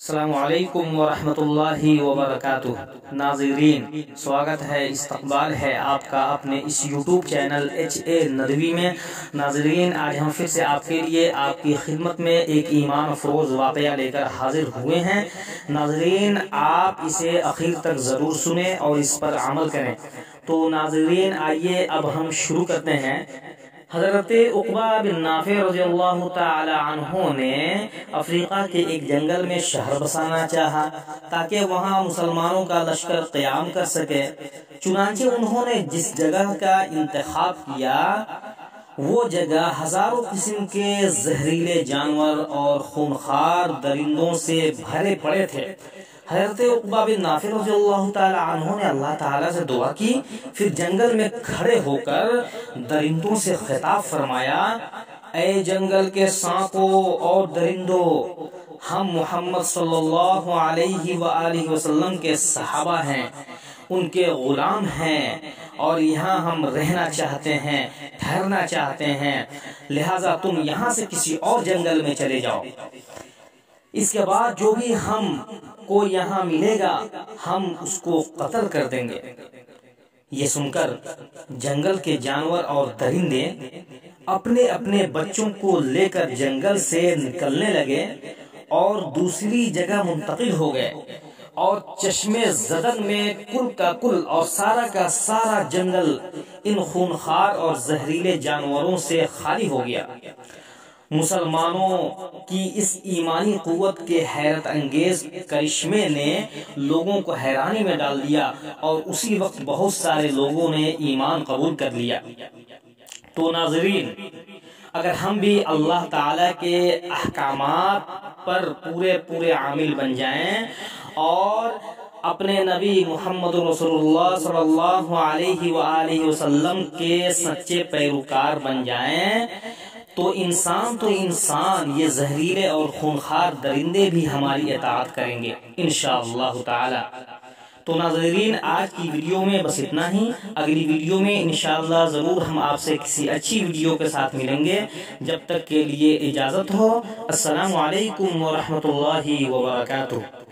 السلام علیکم ورحمۃ اللہ وبرکاتہ۔ ناظرین، سواگت ہے، استقبال ہے آپ کا اپنے اس یوٹیوب چینل HA ندوی میں۔ ناظرین، آج ہم پھر سے آپ کے لیے آپ کی خدمت میں ایک ایمان افروز واقعہ لے کر حاضر ہوئے ہیں۔ ناظرین، آپ اسے آخر تک ضرور سنیں اور اس پر عمل کریں۔ تو ناظرین، آئیے اب ہم شروع کرتے ہیں۔ حضرت عقبہ بن نافع رضی اللہ تعالی عنہ نے افریقہ کے ایک جنگل میں شہر بسانا چاہا تاکہ وہاں مسلمانوں کا لشکر قیام کر سکے۔ چنانچہ انہوں نے جس جگہ کا انتخاب کیا وہ جگہ ہزاروں قسم کے زہریلے جانور اور خونخوار درندوں سے بھرے پڑے تھے۔ حضرت عقبہ بن نافع رضی اللہ تعالی عنہ نے اللہ تعالیٰ سے دعا کی، پھر جنگل میں کھڑے ہو کر درندوں سے خطاب فرمایا: اے جنگل کے سانپوں اور درندوں، ہم محمد صلی اللہ علیہ وآلہ وسلم کے صحابہ ہیں، ان کے غلام ہیں، اور یہاں ہم رہنا چاہتے ہیں، ٹھہرنا چاہتے ہیں، لہٰذا تم یہاں سے کسی اور جنگل میں چلے جاؤ۔ اس کے بعد جو بھی ہم کو یہاں ملے گا ہم اس کو قتل کر دیں گے۔ یہ سن کر جنگل کے جانور اور درندے اپنے اپنے بچوں کو لے کر جنگل سے نکلنے لگے اور دوسری جگہ منتقل ہو گئے، اور چشمے زدن میں کل کا کل اور سارا کا سارا جنگل ان خونخوار اور زہریلے جانوروں سے خالی ہو گیا۔ مسلمانوں کی اس ایمانی قوت کے حیرت انگیز کرشمے نے لوگوں کو حیرانی میں ڈال دیا، اور اسی وقت بہت سارے لوگوں نے ایمان قبول کر لیا۔ تو ناظرین، اگر ہم بھی اللہ تعالیٰ کے احکامات پر پورے عامل بن جائیں اور اپنے نبی محمد رسول اللہ صلی اللہ علیہ وآلہ وسلم کے سچے پیروکار بن جائیں تو انسان یہ زہریلے اور خونخوار درندے بھی ہماری اطاعت کریں گے انشاءاللہ تعالی۔ تو ناظرین، آج کی ویڈیو میں بس اتنا ہی۔ اگلی ویڈیو میں انشاءاللہ ضرور ہم آپ سے کسی اچھی ویڈیو کے ساتھ ملیں گے۔ جب تک کے لیے اجازت ہو۔ السلام علیکم ورحمۃ اللہ وبرکاتہ۔